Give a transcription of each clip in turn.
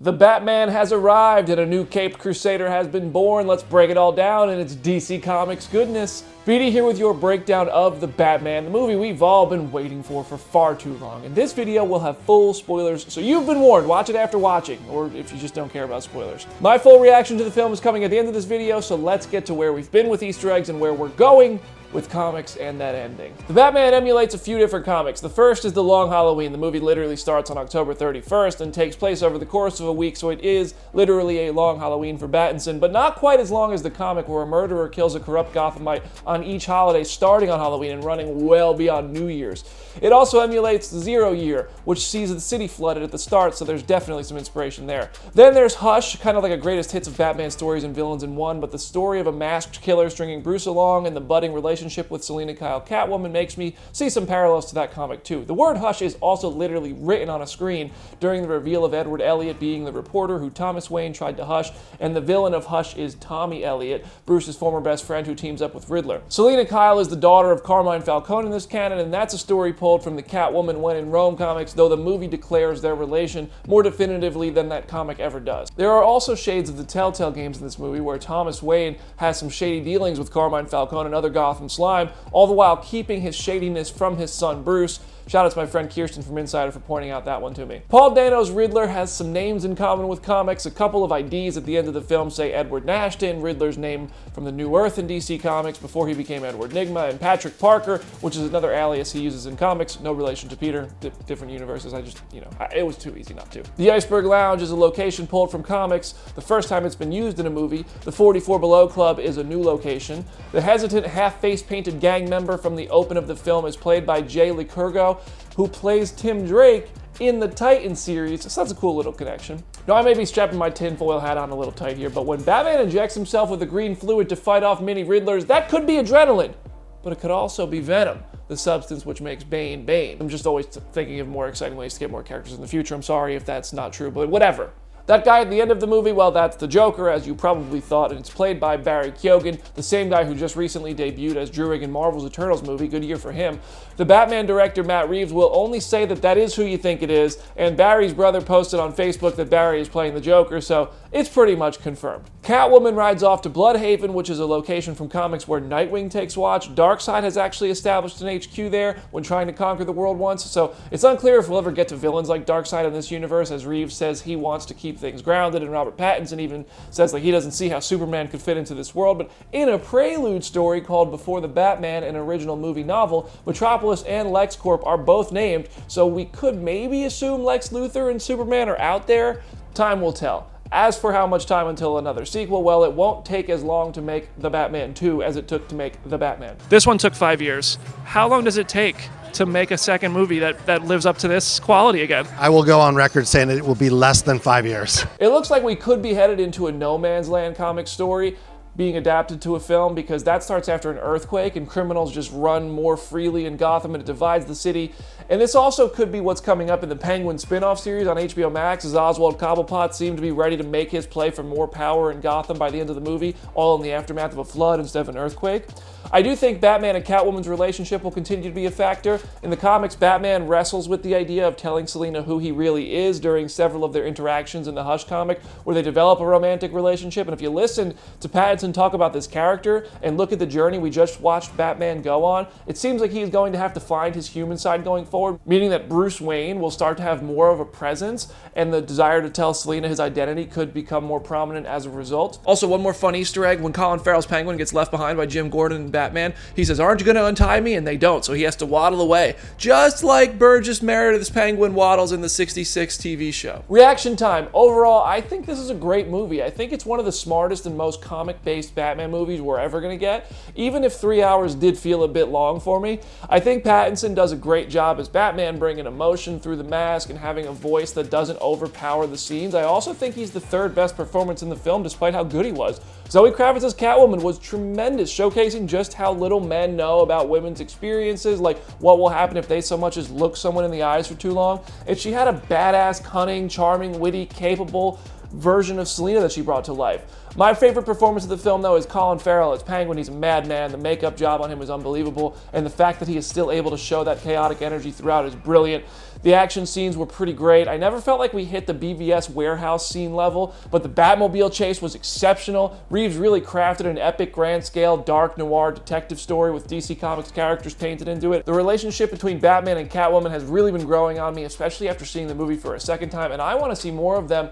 The Batman has arrived and a new Caped Crusader has been born. Let's break it all down in its DC Comics goodness. BD here with your breakdown of The Batman, the movie we've all been waiting for far too long. And this video will have full spoilers, so you've been warned. Watch it after watching, or if you just don't care about spoilers. My full reaction to the film is coming at the end of this video, so let's get to where we've been with Easter eggs and where we're going with comics and that ending. The Batman emulates a few different comics. The first is The Long Halloween. The movie literally starts on October 31st and takes place over the course of a week, so it is literally a long Halloween for Pattinson, but not quite as long as the comic where a murderer kills a corrupt Gothamite on each holiday starting on Halloween and running well beyond New Year's. It also emulates the Zero Year, which sees the city flooded at the start, so there's definitely some inspiration there. Then there's Hush, kind of like a greatest hits of Batman stories and villains in one, but the story of a masked killer stringing Bruce along and the budding relationship with Selina Kyle Catwoman makes me see some parallels to that comic too. The word Hush is also literally written on a screen during the reveal of Edward Elliot being the reporter who Thomas Wayne tried to hush, and the villain of Hush is Tommy Elliot, Bruce's former best friend who teams up with Riddler. Selina Kyle is the daughter of Carmine Falcone in this canon, and that's a story pulled from the Catwoman When in Rome comics, though the movie declares their relation more definitively than that comic ever does. There are also shades of the Telltale games in this movie where Thomas Wayne has some shady dealings with Carmine Falcone and other Gotham slime, all the while keeping his shadiness from his son Bruce. Shout out to my friend Kirsten from Insider for pointing out that one to me. Paul Dano's Riddler has some names in common with comics. A couple of IDs at the end of the film say Edward Nashton, Riddler's name from the New Earth in DC Comics before he became Edward Nygma, and Patrick Parker, which is another alias he uses in comics. No relation to Peter, different universes. It was too easy not to. The Iceberg Lounge is a location pulled from comics. The first time it's been used in a movie. The 44 Below Club is a new location. The hesitant, half-face painted gang member from the open of the film is played by Jay Licurgo, who plays Tim Drake in the Titan series, so that's a cool little connection. Now, I may be strapping my tinfoil hat on a little tight here, but when Batman injects himself with a green fluid to fight off mini Riddlers, that could be adrenaline, but it could also be venom, the substance which makes Bane Bane. I'm just always thinking of more exciting ways to get more characters in the future. I'm sorry if that's not true, but whatever. That guy at the end of the movie, well, that's the Joker, as you probably thought, and it's played by Barry Keoghan, the same guy who just recently debuted as Druig in Marvel's Eternals movie. Good year for him. The Batman director, Matt Reeves, will only say that that is who you think it is, and Barry's brother posted on Facebook that Barry is playing the Joker, so it's pretty much confirmed. Catwoman rides off to Bloodhaven, which is a location from comics where Nightwing takes watch. Darkseid has actually established an HQ there when trying to conquer the world once, so it's unclear if we'll ever get to villains like Darkseid in this universe, as Reeves says he wants to keep things grounded, and Robert Pattinson even says he doesn't see how Superman could fit into this world. But in a prelude story called Before the Batman, an original movie novel, Metropolis and LexCorp are both named, so we could maybe assume Lex Luthor and Superman are out there. Time will tell. As for how much time until another sequel, well, it won't take as long to make The Batman 2 as it took to make The Batman. This one took 5 years. How long does it take to make a second movie that lives up to this quality again? I will go on record saying that it will be less than 5 years. It looks like we could be headed into a No Man's Land comic story being adapted to a film, because that starts after an earthquake and criminals just run more freely in Gotham and it divides the city. And this also could be what's coming up in the Penguin spin-off series on HBO Max, as Oswald Cobblepot seemed to be ready to make his play for more power in Gotham by the end of the movie, all in the aftermath of a flood instead of an earthquake. I do think Batman and Catwoman's relationship will continue to be a factor. In the comics, Batman wrestles with the idea of telling Selina who he really is during several of their interactions in the Hush comic, where they develop a romantic relationship. And if you listen to Pattinson talk about this character and look at the journey we just watched Batman go on, it seems like he's going to have to find his human side going forward, meaning that Bruce Wayne will start to have more of a presence, and the desire to tell Selina his identity could become more prominent as a result. Also, one more fun Easter egg: when Colin Farrell's Penguin gets left behind by Jim Gordon and Batman, he says, "Aren't you going to untie me?" And they don't, so he has to waddle away, just like Burgess Meredith's Penguin waddles in the 66 TV show. Reaction time. Overall, I think this is a great movie. I think it's one of the smartest and most comic-based Batman movies we're ever going to get, even if 3 hours did feel a bit long for me. I think Pattinson does a great job as Batman, bringing emotion through the mask and having a voice that doesn't overpower the scenes. I also think he's the third best performance in the film, despite how good he was. Zoe Kravitz's Catwoman was tremendous, showcasing just how little men know about women's experiences, like what will happen if they so much as look someone in the eyes for too long. And she had a badass, cunning, charming, witty, capable, version of Selena that she brought to life. My favorite performance of the film, though, is Colin Farrell as Penguin. He's a madman. The makeup job on him is unbelievable, and the fact that he is still able to show that chaotic energy throughout is brilliant. The action scenes were pretty great. I never felt like we hit the BVS warehouse scene level, but the Batmobile chase was exceptional. Reeves really crafted an epic, grand-scale, dark noir detective story with DC Comics characters painted into it. The relationship between Batman and Catwoman has really been growing on me, especially after seeing the movie for a second time, and I want to see more of them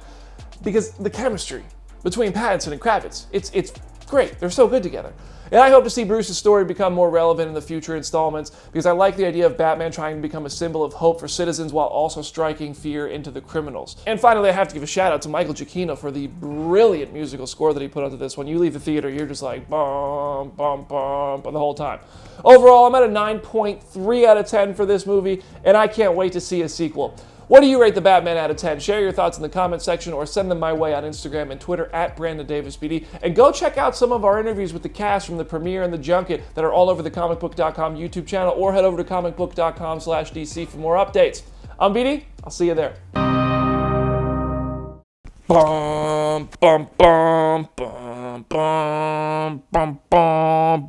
because the chemistry between Pattinson and Kravitz, it's great. They're so good together. And I hope to see Bruce's story become more relevant in the future installments because I like the idea of Batman trying to become a symbol of hope for citizens while also striking fear into the criminals. And finally, I have to give a shout out to Michael Giacchino for the brilliant musical score that he put onto this. When you leave the theater, you're just like bum, bum, bum, the whole time. Overall, I'm at a 9.3 out of 10 for this movie, and I can't wait to see a sequel. What do you rate the Batman out of 10? Share your thoughts in the comment section or send them my way on Instagram and Twitter at BrandonDavisPD. And go check out some of our interviews with the cast from the premiere and the junket that are all over the Comicbook.com YouTube channel, or head over to Comicbook.com/DC for more updates. I'm BD. I'll see you there. Bum, bum, bum, bum, bum, bum, bum,